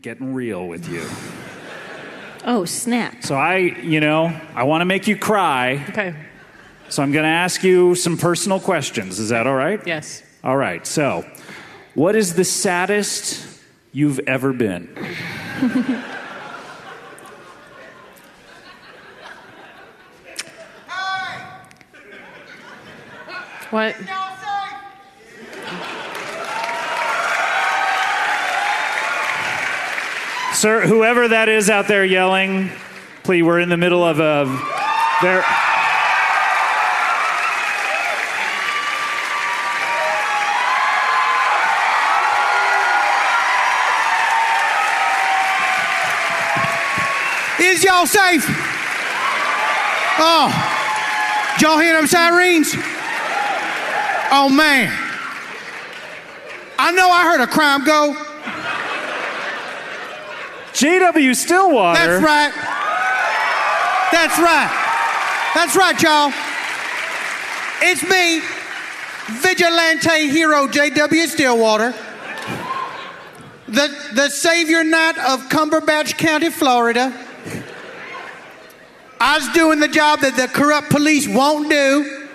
getting real with you. Oh, snap. So I want to make you cry. Okay. So I'm going to ask you some personal questions. Is that all right? Yes. All right. So, what is the saddest you've ever been? What? Sir, whoever that is out there yelling, please, we're in the middle of a... Is y'all safe? Oh, did y'all hear them sirens? Oh, man. I know I heard a crime go. JW Stillwater. That's right. That's right. That's right, y'all. It's me, Vigilante hero JW Stillwater, the savior knight of Cumberbatch County, Florida. I was doing the job that the corrupt police won't do.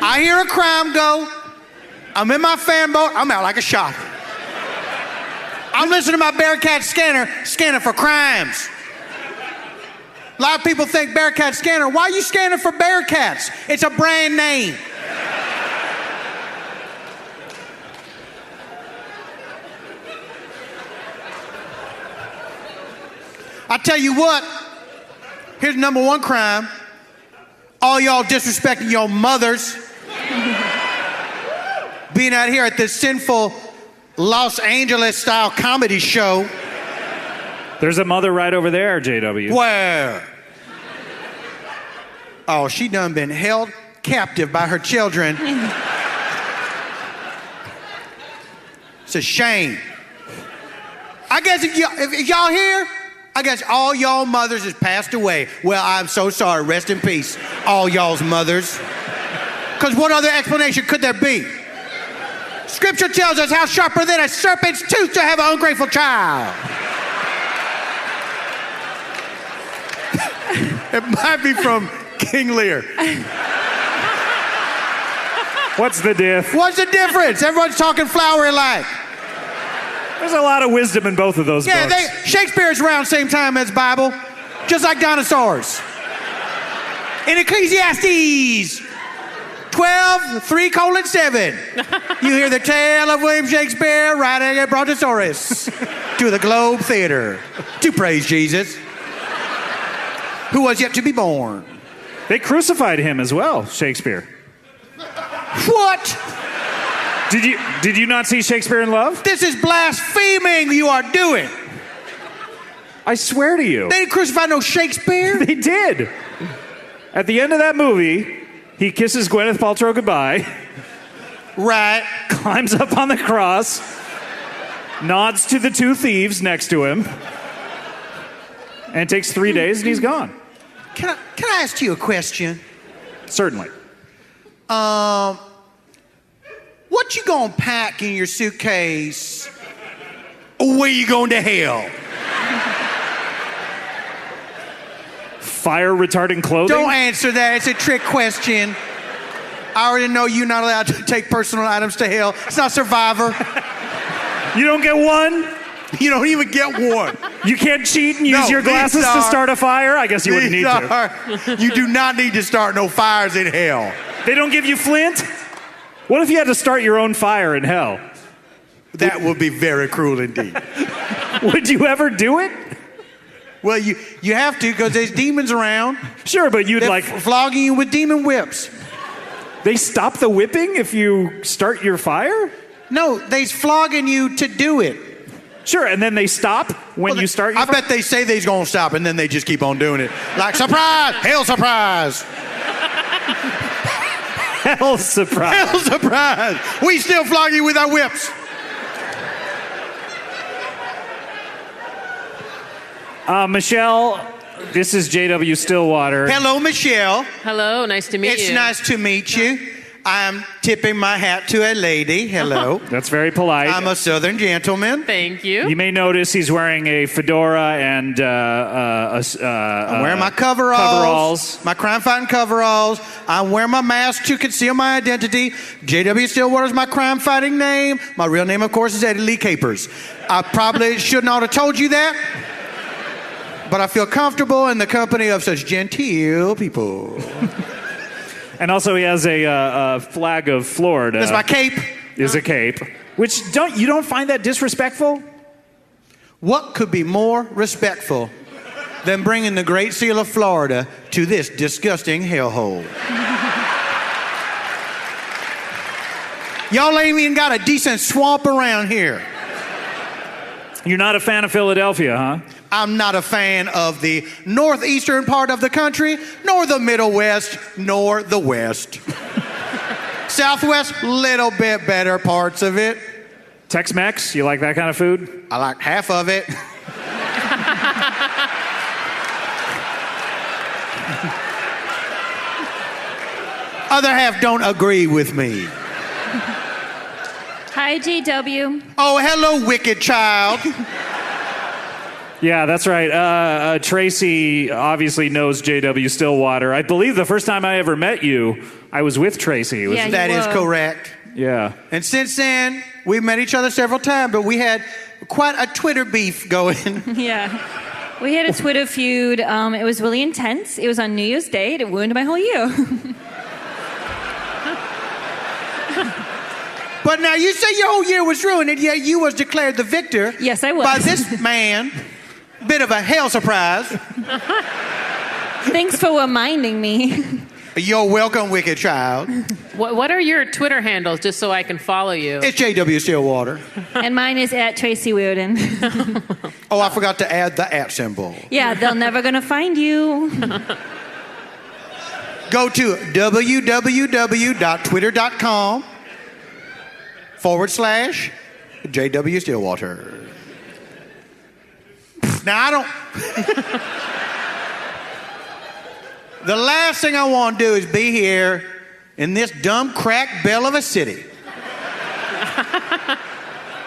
I hear a crime go. I'm in my fan boat. I'm out like a shot. I'm listening to my Bearcat scanner, scanning for crimes. A lot of people think Bearcat scanner. Why are you scanning for Bearcats? It's a brand name. I tell you what, here's number one crime. All y'all disrespecting your mothers. Being out here at this sinful Los Angeles style comedy show. There's a mother right over there, JW. Where? Oh, she done been held captive by her children. It's a shame. I guess if y'all here, I guess all y'all mothers has passed away. Well, I'm so sorry. Rest in peace, all y'all's mothers. Because what other explanation could there be? Scripture tells us how sharper than a serpent's tooth to have an ungrateful child. It might be from King Lear. What's the diff? What's the difference? Everyone's talking flowery like. There's a lot of wisdom in both of those books. Shakespeare's around same time as Bible, just like dinosaurs. In Ecclesiastes 12:3:7, you hear the tale of William Shakespeare riding a brontosaurus to the Globe Theater to praise Jesus, who was yet to be born. They crucified him as well, Shakespeare. What? Did you not see Shakespeare in Love? This is blaspheming you are doing. I swear to you. They didn't crucify no Shakespeare. They did. At the end of that movie, he kisses Gwyneth Paltrow goodbye. Right. Climbs up on the cross. Nods to the two thieves next to him. And it takes 3 days and he's gone. Can I ask you a question? Certainly. What you gonna pack in your suitcase when you going to hell? Fire retarding clothing? Don't answer that. It's a trick question. I already know you're not allowed to take personal items to hell. It's not Survivor. You don't get one? You don't even get one. You can't cheat and use your glasses to start a fire? I guess you wouldn't need to. You do not need to start no fires in hell. They don't give you flint? What if you had to start your own fire in hell? That would be very cruel indeed. Would you ever do it? Well, you have to because there's demons around. Sure, but you'd They're flogging you with demon whips. They stop the whipping if you start your fire? No, they's flogging you to do it. Sure, and then they stop when you start your fire? I bet they say they's gonna stop and then they just keep on doing it. Like, surprise! Hell surprise! Hell surprise! Hell surprise! We still flog you with our whips. Michelle, this is JW Stillwater. Hello, Michelle. Hello, nice to meet you. It's nice to meet you. I'm tipping my hat to a lady. Hello. That's very polite. I'm a Southern gentleman. Thank you. You may notice he's wearing a fedora and I'm wearing my coveralls. My crime-fighting coveralls. I'm wearing my mask to conceal my identity. JW Stillwater is my crime-fighting name. My real name, of course, is Eddie Lee Capers. I probably should not have told you that, but I feel comfortable in the company of such genteel people. And also he has a flag of Florida. That's my cape. Is a cape. Which you don't find that disrespectful? What could be more respectful than bringing the Great Seal of Florida to this disgusting hellhole? Y'all ain't even got a decent swamp around here. You're not a fan of Philadelphia, huh? I'm not a fan of the northeastern part of the country, nor the Middle West, nor the West. Southwest, little bit better parts of it. Tex-Mex, you like that kind of food? I like half of it. Other half don't agree with me. Hi, JW. Oh, hello, wicked child. Yeah, that's right. Tracy obviously knows JW Stillwater. I believe the first time I ever met you, I was with Tracy. Yeah, That is correct. Yeah. And since then, we've met each other several times, but we had quite a Twitter beef going. Yeah. We had a Twitter feud. It was really intense. It was on New Year's Day. It ruined my whole year. But now you say your whole year was ruined, and yet you was declared the victor. Yes, I was. By this man. Bit of a hell surprise. Thanks for reminding me. You're welcome, wicked child. What are your Twitter handles, just so I can follow you? It's JW Stillwater. And mine is at Traci Reardon. Oh, I forgot to add the @ symbol. Yeah, they're never going to find you. Go to www.twitter.com/JW Stillwater. Now, I don't... The last thing I want to do is be here in this dumb crack bell of a city.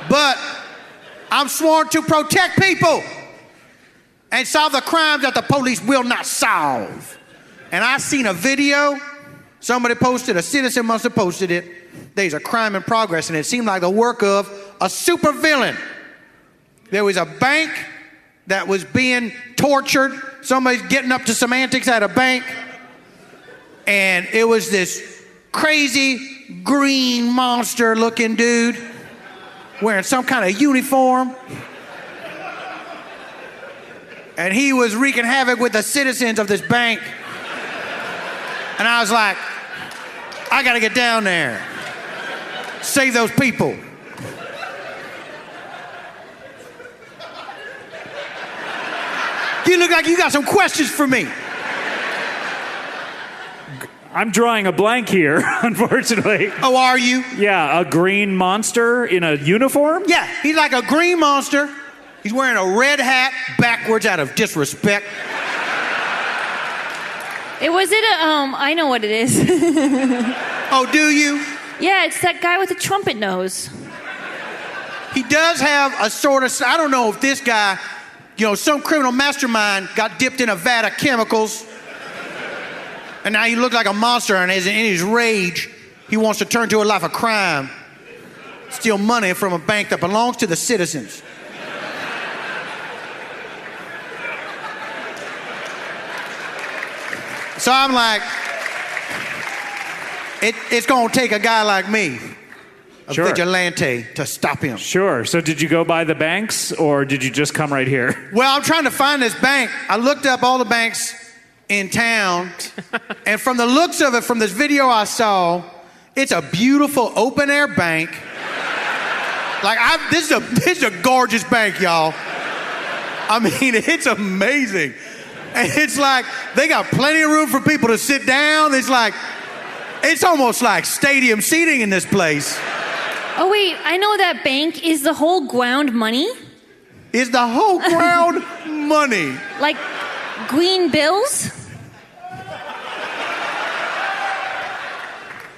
But I'm sworn to protect people and solve the crimes that the police will not solve. And I seen a video, somebody posted, a citizen must have posted it. There's a crime in progress, and it seemed like the work of a supervillain. There was a bank that was being tortured. Somebody's getting up to semantics at a bank. And it was this crazy green monster looking dude wearing some kind of uniform. And he was wreaking havoc with the citizens of this bank. And I was like, I gotta get down there. Save those people. You look like you got some questions for me. I'm drawing a blank here, unfortunately. Oh, are you? Yeah, a green monster in a uniform? Yeah, he's like a green monster. He's wearing a red hat backwards out of disrespect. I know what it is. Oh, do you? Yeah, it's that guy with the trumpet nose. He does have a sort of, I don't know if this guy, some criminal mastermind got dipped in a vat of chemicals. And now he looks like a monster, and in his rage, he wants to turn to a life of crime. Steal money from a bank that belongs to the citizens. So I'm like, it's going to take a guy like me, a vigilante, to stop him. Sure. So did you go by the banks, or did you just come right here? Well, I'm trying to find this bank. I looked up all the banks in town, and from the looks of it, from this video I saw, it's a beautiful open-air bank. This is a gorgeous bank, y'all. I mean, it's amazing. And it's like, they got plenty of room for people to sit down. It's almost like stadium seating in this place. Oh, wait, I know that bank. Is the whole ground money? Is the whole ground money? Like green bills?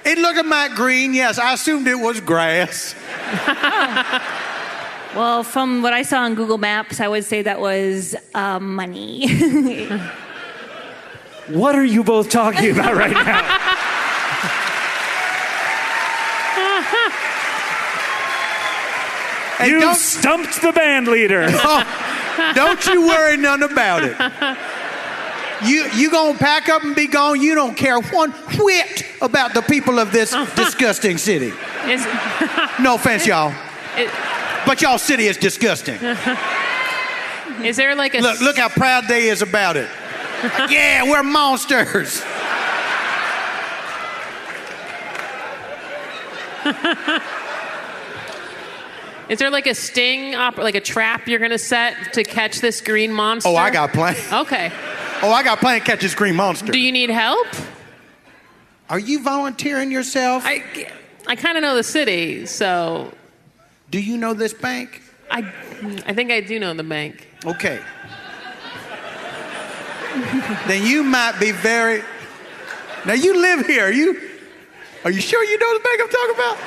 It looked a mite green, yes. I assumed it was grass. Well, from what I saw on Google Maps, I would say that was money. What are you both talking about right now? Hey, You stumped the band leader. don't you worry none about it. You gonna pack up and be gone. You don't care one whit about the people of this disgusting city. No offense, y'all. But y'all city is disgusting. Is there like a... Look how proud they is about it. Yeah, we're monsters. Is there like a sting, like a trap you're going to set to catch this green monster? Oh, I got plenty. Okay. Oh, I got plenty to catch this green monster. Do you need help? Are you volunteering yourself? I kind of know the city, so... Do you know this bank? I think I do know the bank. Okay. Then you might be very... Now, you live here. Are you sure you know the bank I'm talking about?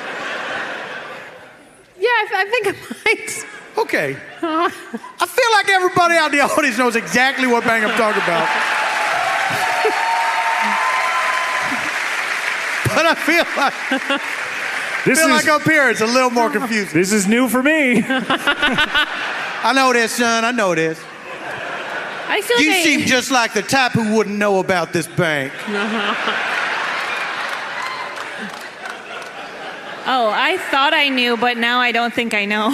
Yeah, I think I might. Okay. I feel like everybody out in the audience knows exactly what bank I'm talking about. But I feel like up here it's a little more confusing. This is new for me. I know this, son. I know this. I feel You like seem just like the type who wouldn't know about this bank. Oh, I thought I knew, but now I don't think I know.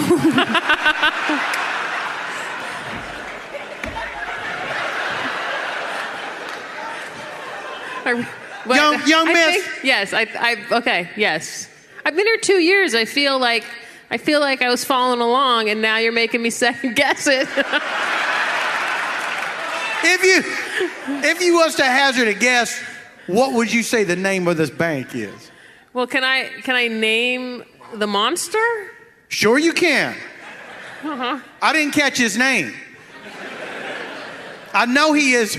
Young miss. Yes, okay, yes. I've been here 2 years. I feel like I was following along, and now you're making me second guess it. If you was to hazard a guess, what would you say the name of this bank is? Well, can I name the monster? Sure you can. I didn't catch his name. I know he is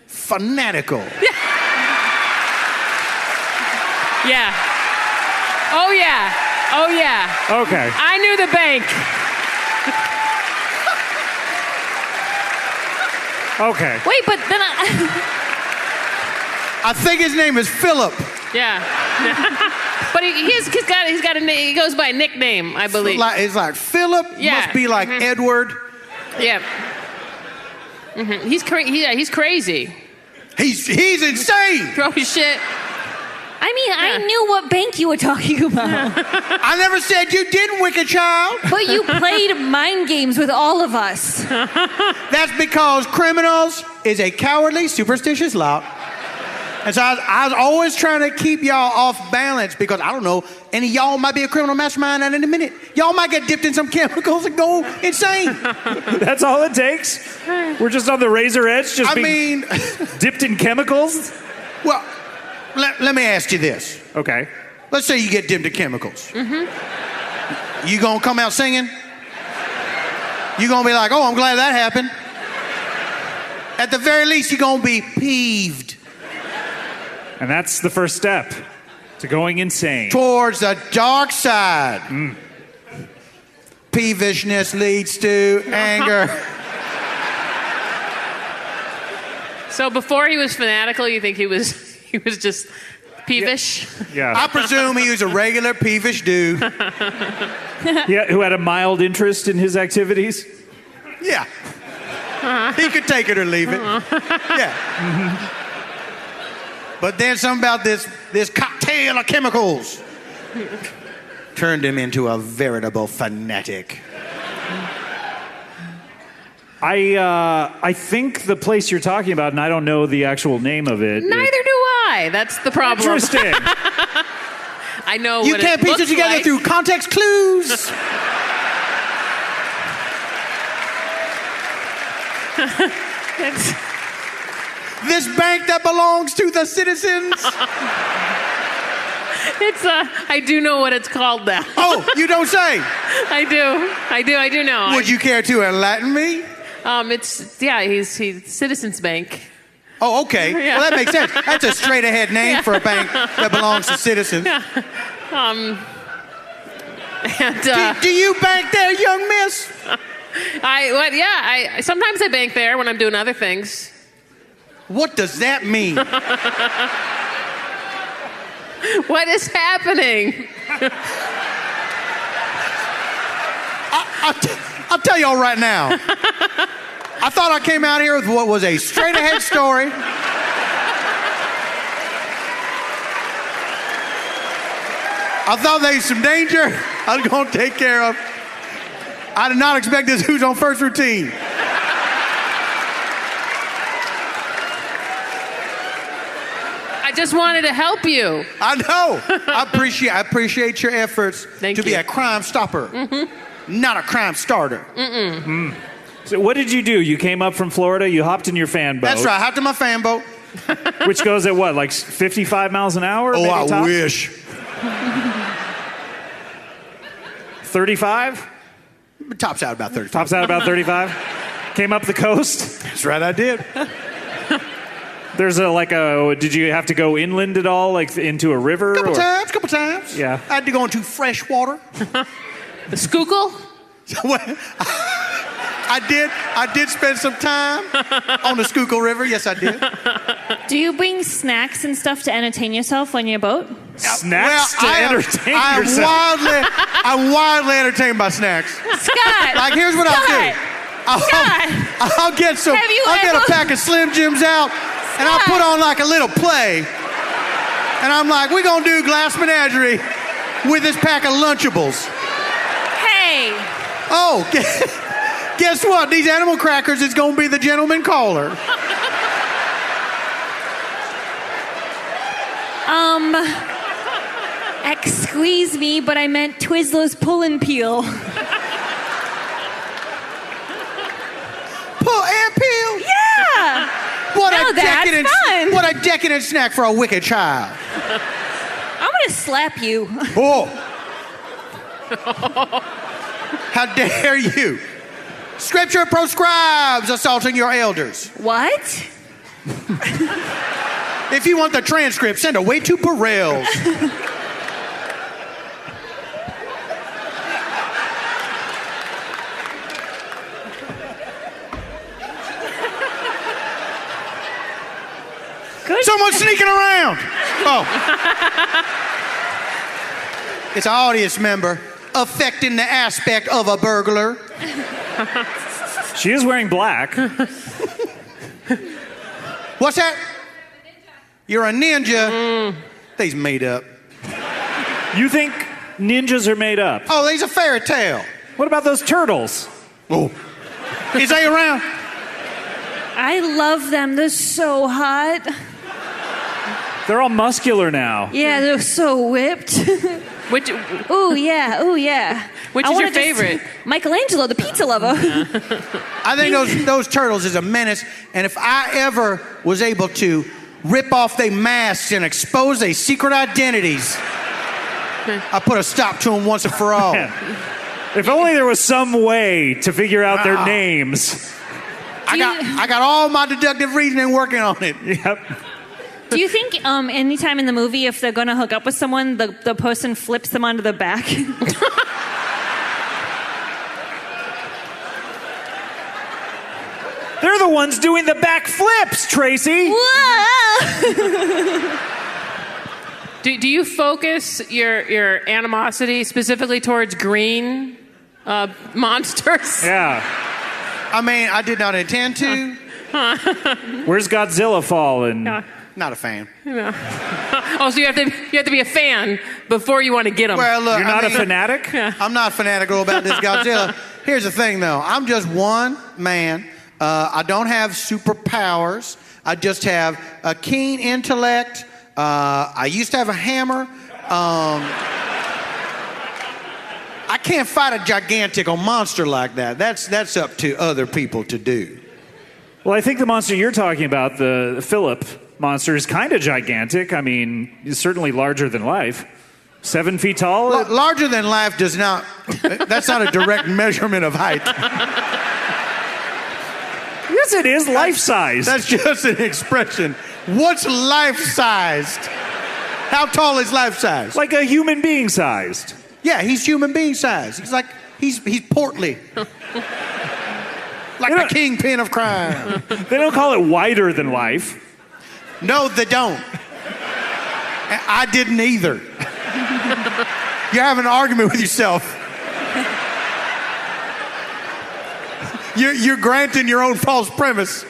fanatical. Yeah. Oh, yeah. Oh, yeah. Okay. I knew the bank. Okay. Wait, but then I think his name is Philip. Yeah. But he's got a name. He goes by a nickname, I believe. It's like Philip. Yeah. Must be like Edward. Yeah. Mm-hmm. He's crazy. He's insane. Throw shit. I mean, I knew what bank you were talking about. I never said you didn't, wicked child. But you played mind games with all of us. That's because criminals is a cowardly, superstitious lot. And so I was always trying to keep y'all off balance because, I don't know, any of y'all might be a criminal mastermind at any minute. Y'all might get dipped in some chemicals and go insane. That's all it takes? We're just on the razor edge, just being dipped in chemicals? Well, let me ask you this. Okay. Let's say you get dipped in chemicals. Mm-hmm. You gonna come out singing? You gonna be like, oh, I'm glad that happened. At the very least, you're gonna be peeved. And that's the first step to going insane. Towards the dark side. Peevishness leads to anger. So before he was fanatical, you think he was just peevish? Yeah. I presume he was a regular peevish dude. Yeah, who had a mild interest in his activities? Yeah. He could take it or leave it. Yeah. But then something about this cocktail of chemicals turned him into a veritable fanatic. I think the place you're talking about, and I don't know the actual name of it. Neither do I. That's the problem. Interesting. I know You what can't it piece it looks together like. through context clues. This bank that belongs to the citizens. I do know what it's called now. Oh, you don't say. I do know. Would you care to enlighten me? He's Citizens Bank. Oh, okay. Yeah. Well, that makes sense. That's a straight-ahead name for a bank that belongs to citizens. And Do you bank there, young miss? I sometimes I bank there when I'm doing other things. What does that mean? What is happening? I'll tell y'all right now. I thought I came out here with what was a straight-ahead story. I thought there was some danger I was going to take care of. I did not expect this Who's on First routine. I just wanted to help you. I know. I appreciate your efforts Thank to be you. a crime stopper, not a crime starter. So what did you do? You came up from Florida. You hopped in your fan boat. That's right. I hopped in my fan boat. Which goes at what, like 55 miles an hour? Oh, maybe I tops? wish. 35? Tops out about 35. Tops out about 35. Came up the coast. That's right, I did. There's did you have to go inland at all, like into a river? Couple times. Yeah. I had to go into fresh water. The Schuylkill? I did spend some time on the Schuylkill River. Yes, I did. Do you bring snacks and stuff to entertain yourself on your boat? Snacks to entertain yourself. I'm wildly entertained by snacks. Scott! Like, here's what I'll do. I'll get a pack of Slim Jims out, and I'll put on like a little play. And I'm like, we're going to do glass menagerie with this pack of Lunchables. Hey! Oh, guess what? These animal crackers is going to be the gentleman caller. Excuse me, but I meant Twizzlers Pull and Peel. Pull and peel? Yeah! What a decadent snack for a wicked child. I'm gonna slap you. Oh. How dare you? Scripture proscribes assaulting your elders. What? If you want the transcript, send away to Burrell's. Good. Someone's sneaking around. Oh. It's an audience member affecting the aspect of a burglar. She is wearing black. What's that? You're a ninja. They's made up. You think ninjas are made up? Oh, they's a fairy tale. What about those turtles? Oh. Is they around? I love them. They're so hot. They're all muscular now. Yeah, they're so whipped. Ooh, yeah. Which I is wanna your favorite? Michelangelo, the pizza lover. I think those turtles is a menace, and if I ever was able to rip off their masks and expose their secret identities, I put a stop to them once and for all. If only there was some way to figure out their names. I got all my deductive reasoning working on it. Yep. Do you think anytime in the movie, if they're going to hook up with someone, the person flips them onto the back? They're the ones doing the back flips, Tracy. Whoa! Do you focus your animosity specifically towards green monsters? Yeah. I mean, I did not intend to. Where's Godzilla falling? Not a fan. Oh, so you have to be a fan before you want to get them. Well, look, You're not a fanatic? I'm not fanatical about this Godzilla. Here's the thing, though. I'm just one man. I don't have superpowers. I just have a keen intellect. I used to have a hammer. I can't fight a gigantic monster like that. That's up to other people to do. Well, I think the monster you're talking about, the Philip monster, is kind of gigantic. I mean, he's certainly larger than life. 7 feet tall? Larger than life does not, that's not a direct measurement of height. Yes, it is life-sized. That's just an expression. What's life-sized? How tall is life-sized? Like a human being sized. Yeah, he's human being sized. He's portly. Like a kingpin of crime. They don't call it wider than life. No, they don't. I didn't either. You're having an argument with yourself. You're granting your own false premise.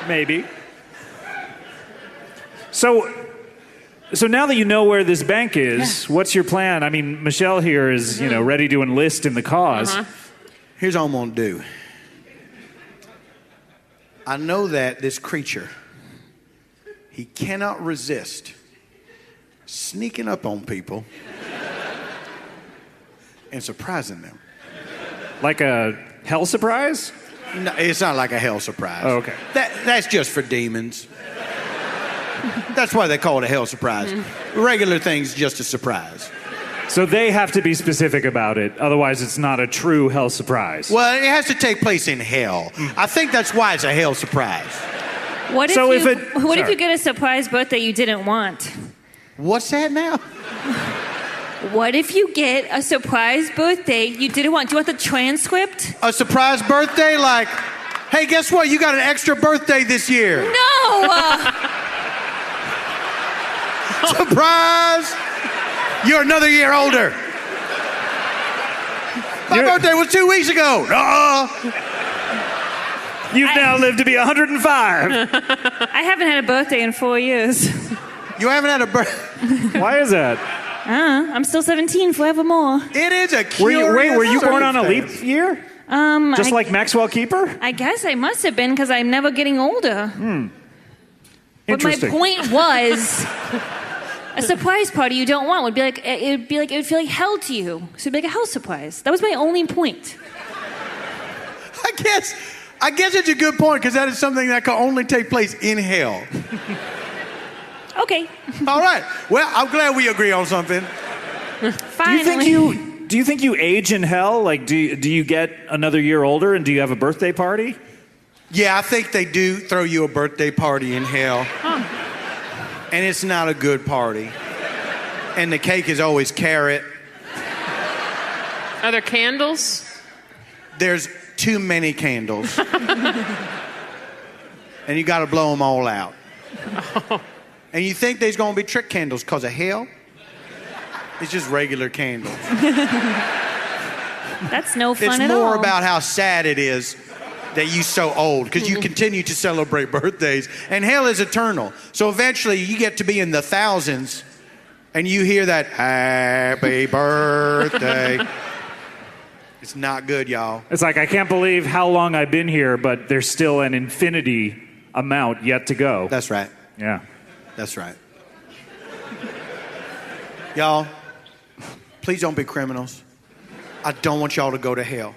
Maybe. So now that you know where this bank is, what's your plan? I mean, Michele here is, ready to enlist in the cause. Here's what I'm gonna do. I know that this creature, he cannot resist sneaking up on people and surprising them. Like a hell surprise? No, it's not like a hell surprise. Oh, okay. That's just for demons. That's why they call it a hell surprise. Regular things, just a surprise. So they have to be specific about it, otherwise it's not a true hell surprise. Well, it has to take place in hell. I think that's why it's a hell surprise. What if So if you get a surprise birthday you didn't want? What's that now? What if you get a surprise birthday you didn't want? Do you want the transcript? A surprise birthday? Like, hey, guess what? You got an extra birthday this year. No! Surprise! You're another year older. My birthday was 2 weeks ago. You've now lived to be 105. I haven't had a birthday in 4 years. You haven't had a birthday. Why is that? I'm still 17 forevermore. It is a curious were you born on a leap year? Just like Maxwell Keeper? I guess I must have been because I'm never getting older. But my Interesting. point was, a surprise party you don't want would be like it would feel like hell to you. So it'd be like a hell surprise. That was my only point. I guess it's a good point because that is something that can only take place in hell. Okay. All right. Well, I'm glad we agree on something. Finally. Do you think you age in hell? Like, do you get another year older and do you have a birthday party? Yeah, I think they do throw you a birthday party in hell. And it's not a good party. And the cake is always carrot. Are there candles? There's too many candles. And you got to blow them all out. And you think there's going to be trick candles because of hell? It's just regular candles. That's no fun at all. It's more about how sad it is that you're so old because you continue to celebrate birthdays. And hell is eternal. So eventually you get to be in the thousands and you hear that, happy birthday. It's not good, y'all. It's like, I can't believe how long I've been here, but there's still an infinity amount yet to go. That's right. Yeah. That's right. Y'all, please don't be criminals. I don't want y'all to go to hell.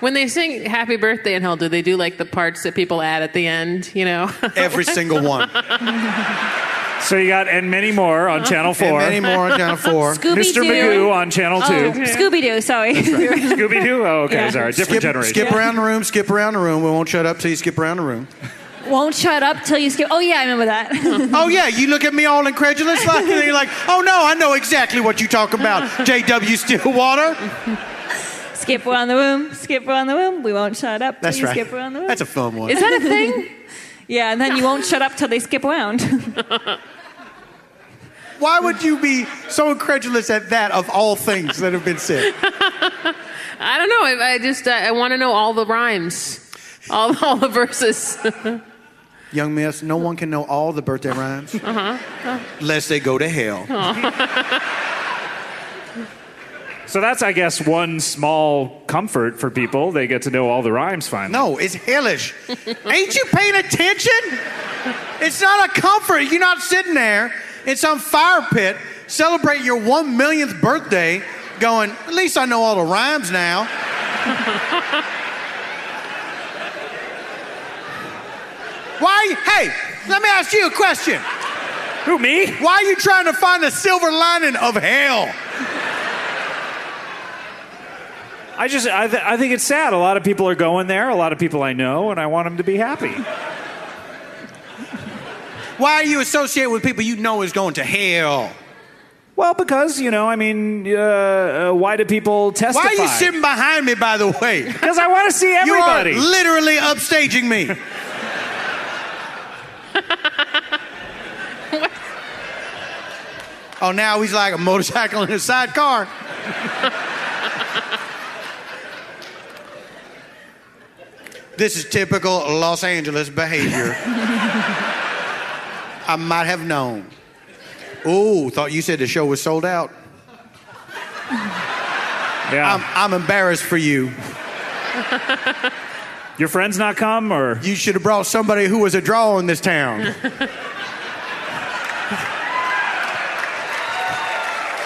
When they sing Happy Birthday in hell, do they do like the parts that people add at the end, Every single one. So you got And Many More on Channel 4. And many more on Channel 4. Mr. Magoo on Channel 2. Scooby-Doo, sorry. Scooby-Doo? Oh, okay, Yeah. sorry. Different generation. Skip around the room, skip around the room. We won't shut up till you skip around the room. Won't shut up till you skip. Oh, yeah, I remember that. Oh, yeah, you look at me all incredulous, like, and you're like, oh, no, I know exactly what you talk about, JW Stillwater. Skip around the room, skip around the room. We won't shut up till That's you right. skip around the room. That's a fun one. Is that a thing? Yeah, and then you won't shut up till they skip around. Why would you be so incredulous at that of all things that have been said? I don't know. I want to know all the rhymes, all the verses. Young miss, no one can know all the birthday rhymes unless they go to hell. So that's, I guess, one small comfort for people. They get to know all the rhymes finally. No, it's hellish. Ain't you paying attention? It's not a comfort. You're not sitting there in some fire pit celebrating your 1 millionth birthday going, at least I know all the rhymes now. Why? Hey, let me ask you a question. Who, me? Why are you trying to find the silver lining of hell? I think it's sad. A lot of people are going there, a lot of people I know, and I want them to be happy. Why are you associated with people you know is going to hell? Well, because, why do people testify? Why are you sitting behind me, by the way? Because I want to see everybody. You are literally upstaging me. Oh, now he's like a motorcycle in a sidecar. This is typical Los Angeles behavior. I might have known. Ooh, thought you said the show was sold out. Yeah. I'm embarrassed for you. Your friends not come, or? You should have brought somebody who was a draw in this town.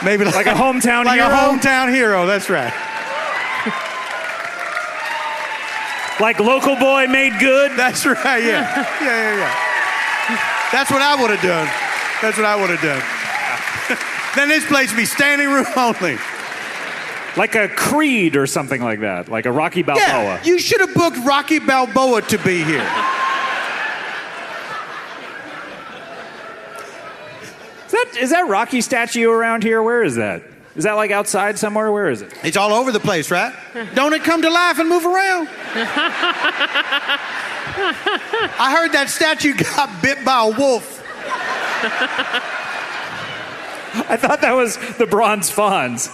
Maybe like a hometown like hero? Like a hometown hero, that's right. Like local boy made good? That's right, yeah. Yeah. That's what I would have done. That's what I would have done. Then this place would be standing room only. Like a Creed or something like that. Like a Rocky Balboa. Yeah, you should have booked Rocky Balboa to be here. Is that Rocky statue around here? Where is that? Is that like outside somewhere? Where is it? It's all over the place, right? Don't it come to life and move around? I heard that statue got bit by a wolf. I thought that was the bronze fawns.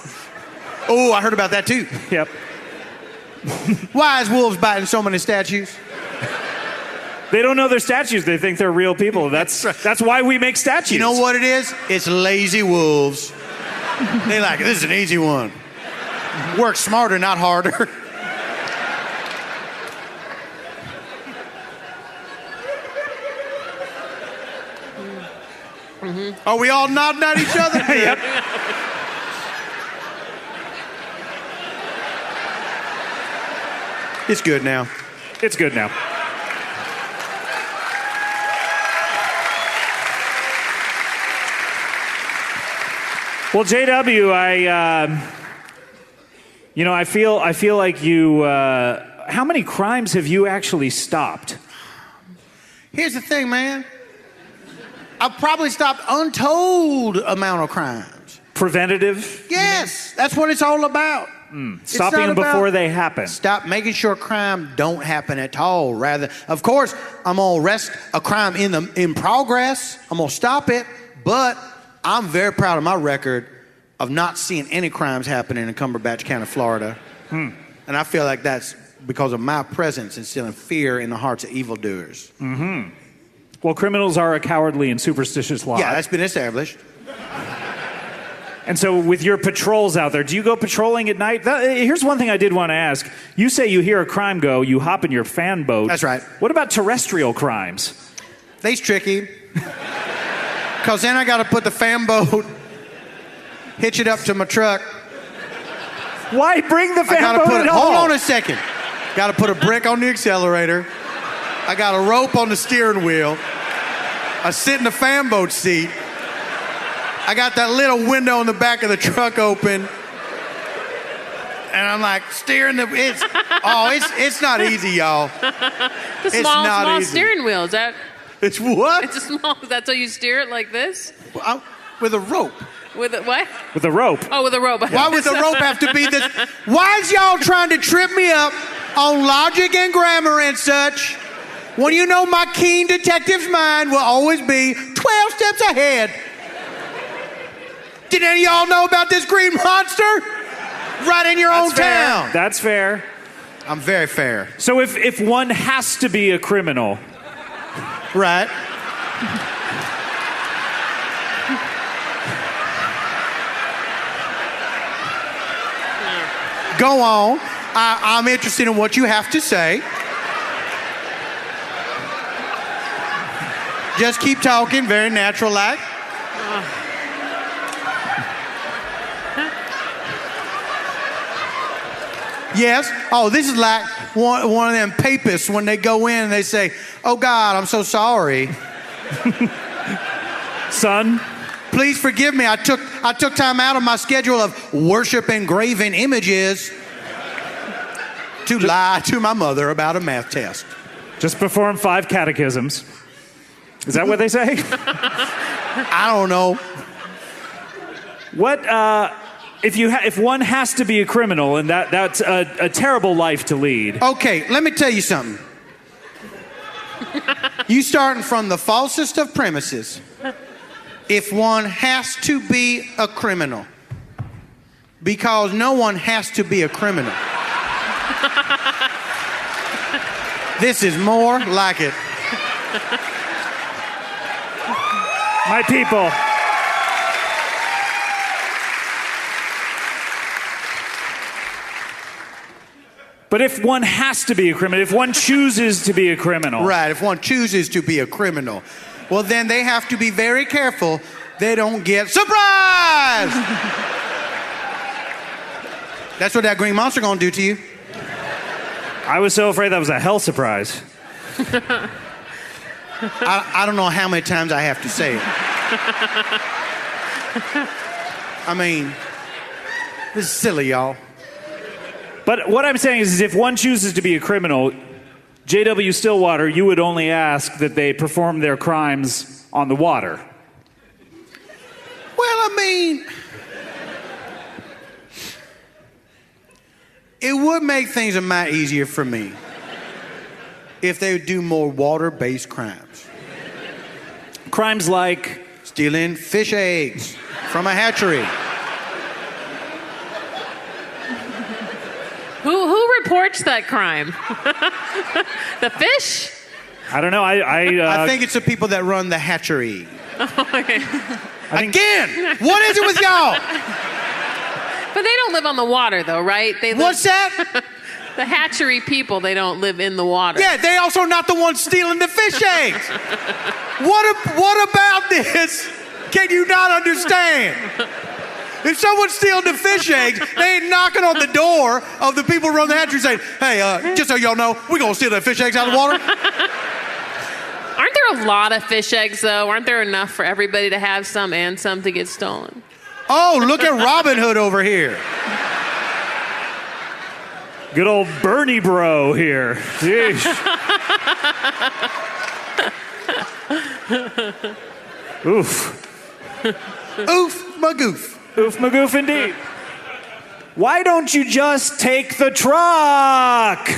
Oh, I heard about that too. Yep. Why is wolves biting so many statues? They don't know they're statues. They think they're real people. That's why we make statues. You know what it is? It's lazy wolves. They like, this is an easy one. Work smarter, not harder. Are we all nodding at each other? Yep. It's good now. It's good now. Well, JW, I feel like you. How many crimes have you actually stopped? Here's the thing, man. I've probably stopped untold amount of crimes. Preventative? Yes, that's what it's all about. Stopping them before they happen. Stop making sure crime don't happen at all. Rather, of course, I'm gonna arrest a crime in progress. I'm gonna stop it, but I'm very proud of my record of not seeing any crimes happening in Cumberbatch County, Florida. And I feel like that's because of my presence instilling fear in the hearts of evildoers. Mm-hmm. Well, criminals are a cowardly and superstitious lot. Yeah, that's been established. And so with your patrols out there, do you go patrolling at night? Here's one thing I did want to ask. You say you hear a crime go, you hop in your fan boat. That's right. What about terrestrial crimes? They's tricky. Because then I got to put the fan boat, hitch it up to my truck. Why bring the fan boat at all? Hold on a second. Got to put a brick on the accelerator. I got a rope on the steering wheel. I sit in the fan boat seat. I got that little window in the back of the truck open. And I'm like steering it's not easy, y'all. The small steering wheel, is that? It's what? It's a small, that's how you steer it, like this? With a rope. With a what? With a rope. Oh, with a rope. Why would the rope have to be this? Why is y'all trying to trip me up on logic and grammar and such when you know my keen detective's mind will always be 12 steps ahead? Did any of y'all know about this green monster? Right in your own town. That's fair. I'm very fair. So if one has to be a criminal. Right. Go on. I'm interested in what you have to say. Just keep talking, very natural like. Yes. Oh, this is like one of them papists when they go in and they say, "Oh God, I'm so sorry." Son, please forgive me. I took time out of my schedule of worship and graven images to lie to my mother about a math test. Just perform 5 catechisms. Is that what they say? I don't know. What if one has to be a criminal, and that's a terrible life to lead? Okay, let me tell you something. You starting from the falsest of premises. If one has to be a criminal, because no one has to be a criminal. This is more like it. My people. But if one has to be a criminal, if one chooses to be a criminal. Right, if one chooses to be a criminal, well, then they have to be very careful they don't get surprised. That's what that green monster gonna do to you. I was so afraid that was a hell surprise. I don't know how many times I have to say it. I mean, this is silly, y'all. But what I'm saying is if one chooses to be a criminal, JW Stillwater, you would only ask that they perform their crimes on the water. Well, I mean, it would make things a mite easier for me if they would do more water-based crimes. Crimes like stealing fish eggs from a hatchery. Who reports that crime? The fish? I don't know. I think it's the people that run the hatchery. Okay. Again, what is it with y'all? But they don't live on the water, though, right? What's that? The hatchery people, they don't live in the water. Yeah, they also not the ones stealing the fish eggs. What about this can you not understand? If someone's stealing the fish eggs, they ain't knocking on the door of the people who run the hatchery saying, hey, just so y'all know, we're going to steal the fish eggs out of the water. Aren't there a lot of fish eggs, though? Aren't there enough for everybody to have some and some to get stolen? Oh, look at Robin Hood over here. good old Bernie bro here. Jeez. Oof. Oof, magoof. Oof magoof indeed. Why don't you just take the truck?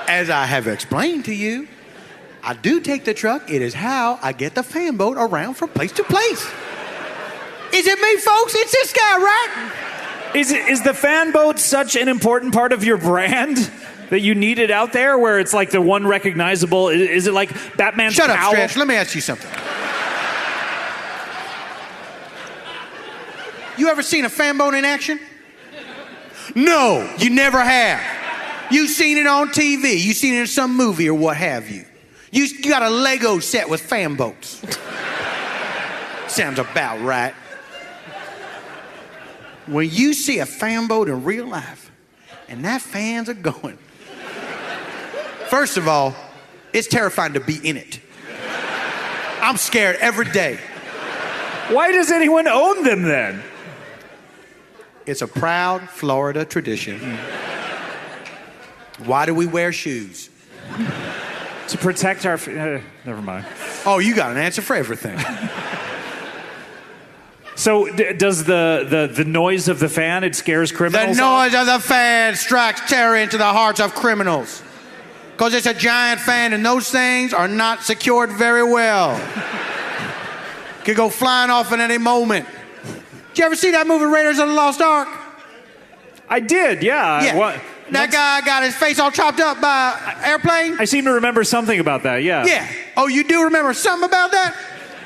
As I have explained to you, I do take the truck. It is how I get the fan boat around from place to place. Is it me, folks? It's this guy, right? Is the fan boat such an important part of your brand that you need it out there where it's like the one recognizable? Is it like Batman's Shut up, cowl? Stretch. Let me ask you something. You ever seen a fan boat in action? No, you never have. You've seen it on TV. You've seen it in some movie or what have you. You got a Lego set with fan boats. Sounds about right. When you see a fan boat in real life, and that fans are going, first of all, it's terrifying to be in it. I'm scared every day. Why does anyone own them then? It's a proud Florida tradition. Why do we wear shoes? To protect our... never mind. Oh, you got an answer for everything. So does the noise of the fan, it scares The criminals? noise of the fan strikes terror into the hearts of criminals. Because it's a giant fan and those things are not secured very well. Could go flying off at any moment. Did you ever see that movie Raiders of the Lost Ark? I did, yeah. Yeah. What? That guy got his face all chopped up by an airplane? I seem to remember something about that, yeah. Yeah. Oh, you do remember something about that?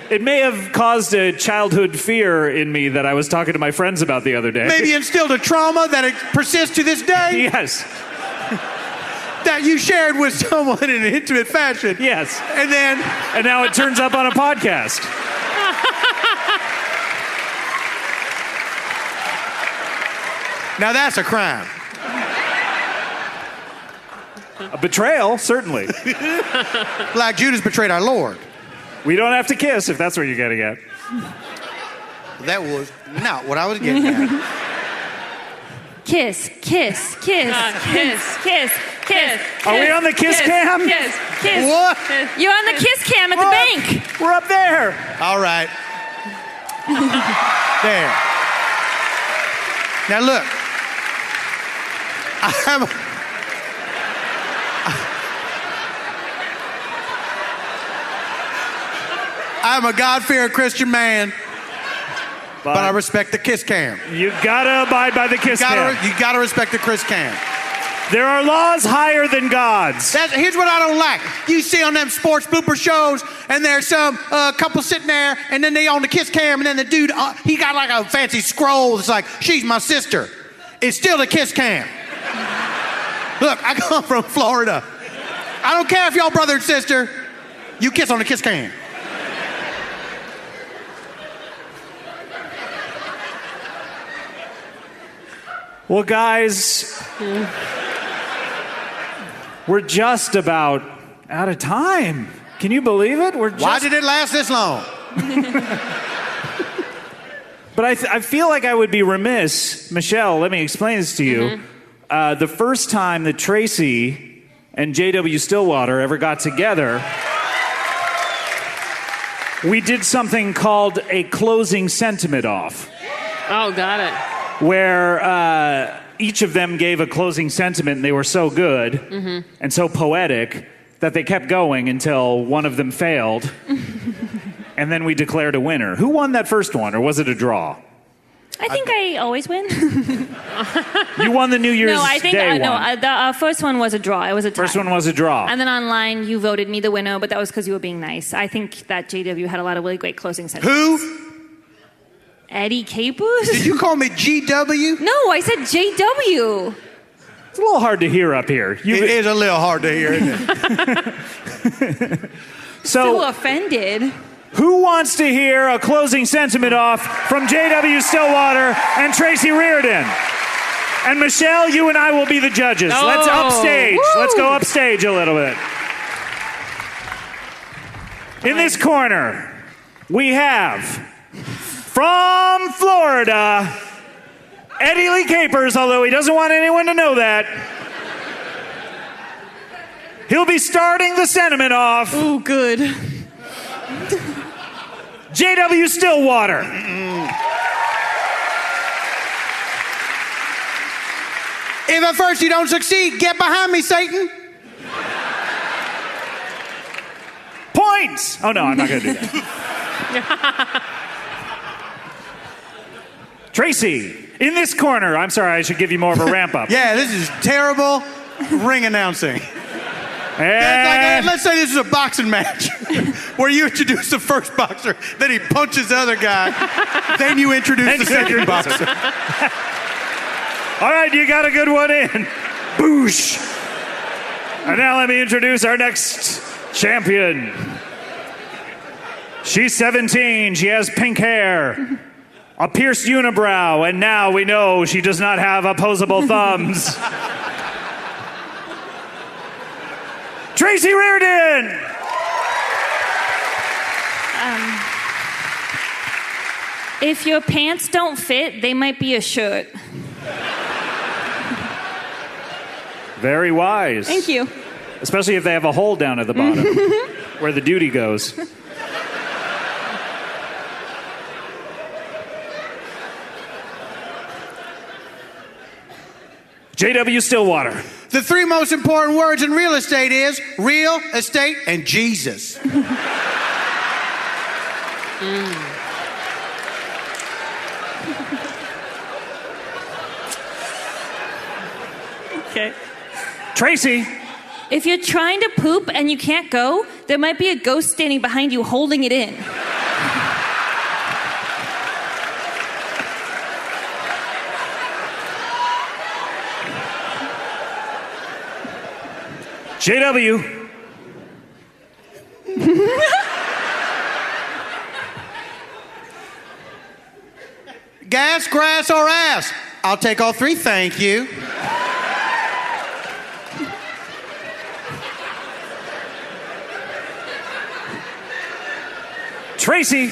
It may have caused a childhood fear in me that I was talking to my friends about the other day. Maybe instilled a trauma that it persists to this day? Yes. That you shared with someone in an intimate fashion? Yes. And now it turns up on a podcast. now that's a crime. A betrayal, certainly. Like Judas betrayed our Lord. We don't have to kiss if that's what you're getting at. That was not what I was getting at. kiss, kiss, kiss, kiss. kiss, kiss. Are we on the kiss cam? Kiss. Kiss. What? You're on the kiss cam at the bank. We're up there. All right. There. Now look. I'm a God-fearing Christian man, but I respect the kiss cam. You gotta abide by the kiss cam. You gotta respect the kiss cam. There are laws higher than God's. Here's what I don't like. You see on them sports blooper shows, and there's some couple sitting there, and then they on the kiss cam, and then the dude, he got like a fancy scroll. It's like, she's my sister. It's still the kiss cam. Look, I come from Florida. I don't care if y'all brother and sister. You kiss on the kiss cam. Well, guys, we're just about out of time. Can you believe it? Why did it last this long? But I feel like I would be remiss. Michelle, let me explain this to you. The first time that Traci and JW Stillwater ever got together, we did something called a closing sentiment off. Oh, got it. Where each of them gave a closing sentiment, and they were so good and so poetic that they kept going until one of them failed, and then we declared a winner. Who won that first one, or was it a draw? I think I always win. You won the New Year's No, I think Day no. one. The first one was a draw. It was a tie. First one was a draw. And then online, you voted me the winner, but that was because you were being nice. I think that JW had a lot of really great closing sentences. Who? Eddie Capus? Did you call me GW? No, I said JW. It's a little hard to hear up here. It is a little hard to hear, isn't it? So offended. Who wants to hear a closing sentiment off from JW Stillwater and Traci Reardon? And Michelle, you and I will be the judges. Oh, Let's upstage. woo. Let's go upstage a little bit. In this corner, we have, from Florida, Eddie Lee Capers, although he doesn't want anyone to know that. He'll be starting the sentiment off. Oh, good. JW Stillwater. If at first you don't succeed, get behind me, Satan. Points. Oh, no, I'm not going to do that. Traci, in this corner, I'm sorry, I should give you more of a ramp up. Yeah, this is terrible ring announcing. And Let's say this is a boxing match where you introduce the first boxer, then he punches the other guy, then you introduce the second boxer. all right, you got a good one in. Boosh. And now let me introduce our next champion. She's 17. She has pink hair, a pierced unibrow, and now we know she does not have opposable thumbs. Traci Reardon! If your pants don't fit, they might be a shirt. Very wise. Thank you. Especially if they have a hole down at the bottom where the duty goes. JW Stillwater. The three most important words in real estate is real estate and Jesus. Okay. Traci. If you're trying to poop and you can't go, there might be a ghost standing behind you holding it in. JW. Gas, grass, or ass? I'll take all three, thank you. Traci.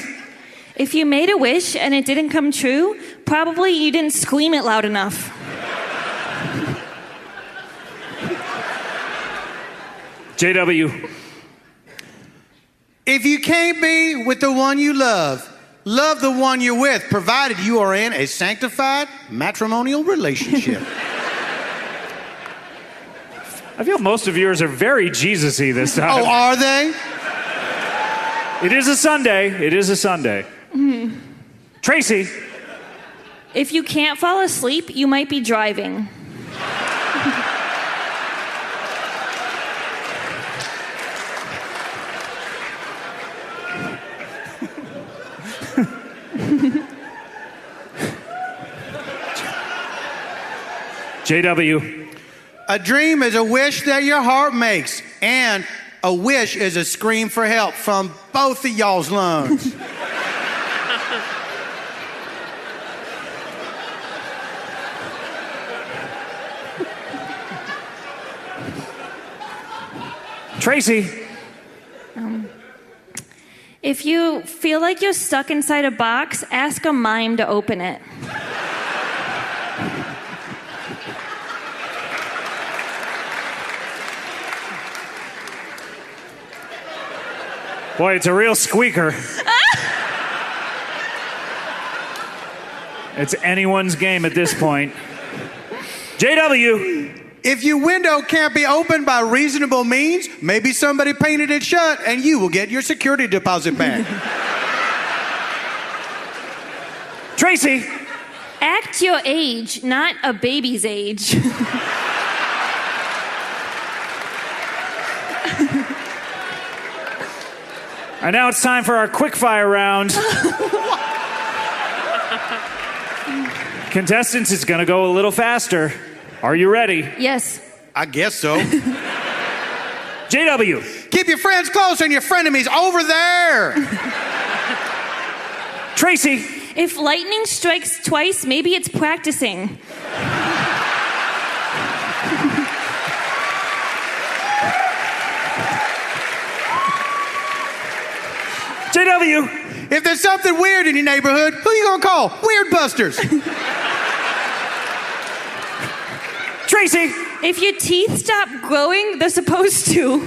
If you made a wish and it didn't come true, probably you didn't scream it loud enough. JW. If you can't be with the one you love, love the one you're with, provided you are in a sanctified matrimonial relationship. I feel most of yours are very Jesus-y this time. Oh, are they? It is a Sunday. It is a Sunday. Mm-hmm. Tracy. If you can't fall asleep, you might be driving. JW. A dream is a wish that your heart makes, and a wish is a scream for help from both of y'all's lungs. Tracy. If you feel like you're stuck inside a box, ask a mime to open it. Boy, it's a real squeaker. It's anyone's game at this point. JW. If your window can't be opened by reasonable means, maybe somebody painted it shut and you will get your security deposit back. Tracy. Act your age, not a baby's age. And now it's time for our quickfire round. Contestants, it's going to go a little faster. Are you ready? Yes. I guess so. JW. Keep your friends close and your frenemies over there. Tracy. If lightning strikes twice, maybe it's practicing. JW. If there's something weird in your neighborhood, who you gonna call? Weird Busters. Tracy. If your teeth stop growing, they're supposed to.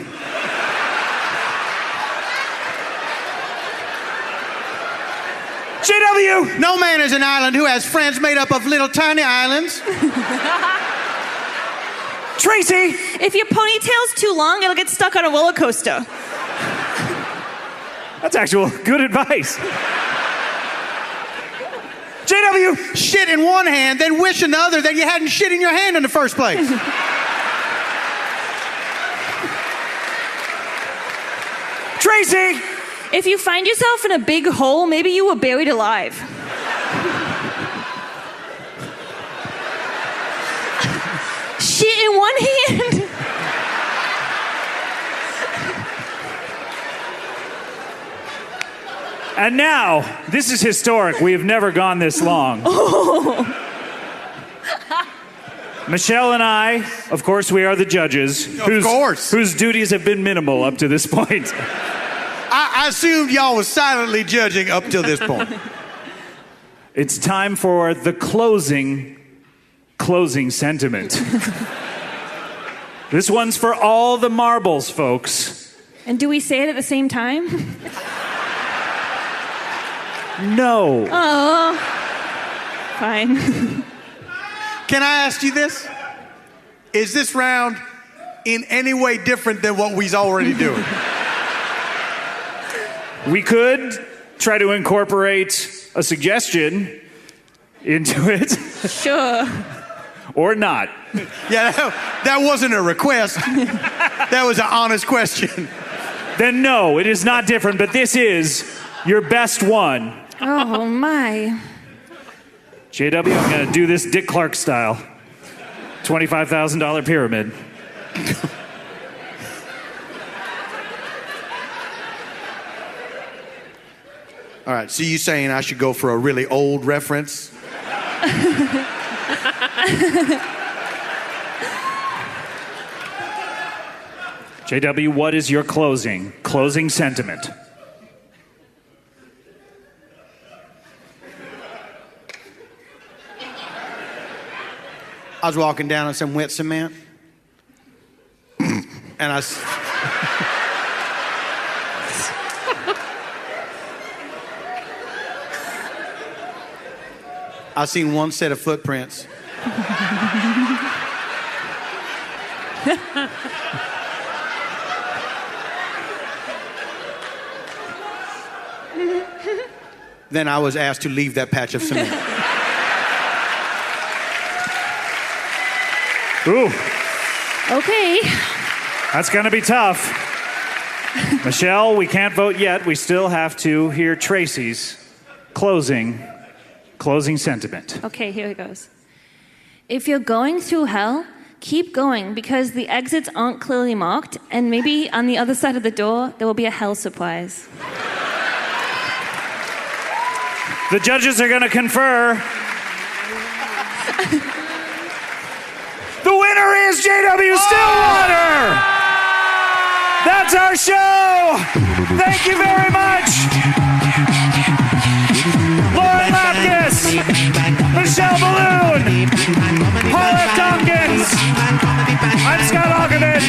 JW. No man is an island who has friends made up of little tiny islands. Tracy. If your ponytail's too long, it'll get stuck on a roller coaster. That's actual good advice. JW. Shit in one hand, then wish another that you hadn't shit in your hand in the first place. Tracy. If you find yourself in a big hole, maybe you were buried alive. Shit in one hand. And now, this is historic. We have never gone this long. Michelle and I, of course, we are the judges. Whose duties have been minimal up to this point. I assumed y'all was silently judging up till this point. It's time for the closing sentiment. This one's for all the marbles, folks. And do we say it at the same time? No. Oh. Fine. Can I ask you this? Is this round in any way different than what we's already doing? We could try to incorporate a suggestion into it. Sure. Or not. Yeah, that wasn't a request. That was an honest question. Then no, it is not different, but this is your best one. Oh, my. JW, I'm going to do this Dick Clark style. $25,000 pyramid. All right, so you saying I should go for a really old reference? JW, what is your closing sentiment? I was walking down on some wet cement, and I I've seen one set of footprints. Then I was asked to leave that patch of cement. Ooh, Okay. that's going to be tough. Michelle, we can't vote yet. We still have to hear Tracy's closing sentiment. Okay, here it goes. If you're going through hell, keep going because the exits aren't clearly marked, and maybe on the other side of the door, there will be a hell surprise. The judges are going to confer. The winner is JW Stillwater! That's our show! Thank you very much! Lapkus, Michele Biloon, Tompkins. I'm Scott Ackerman.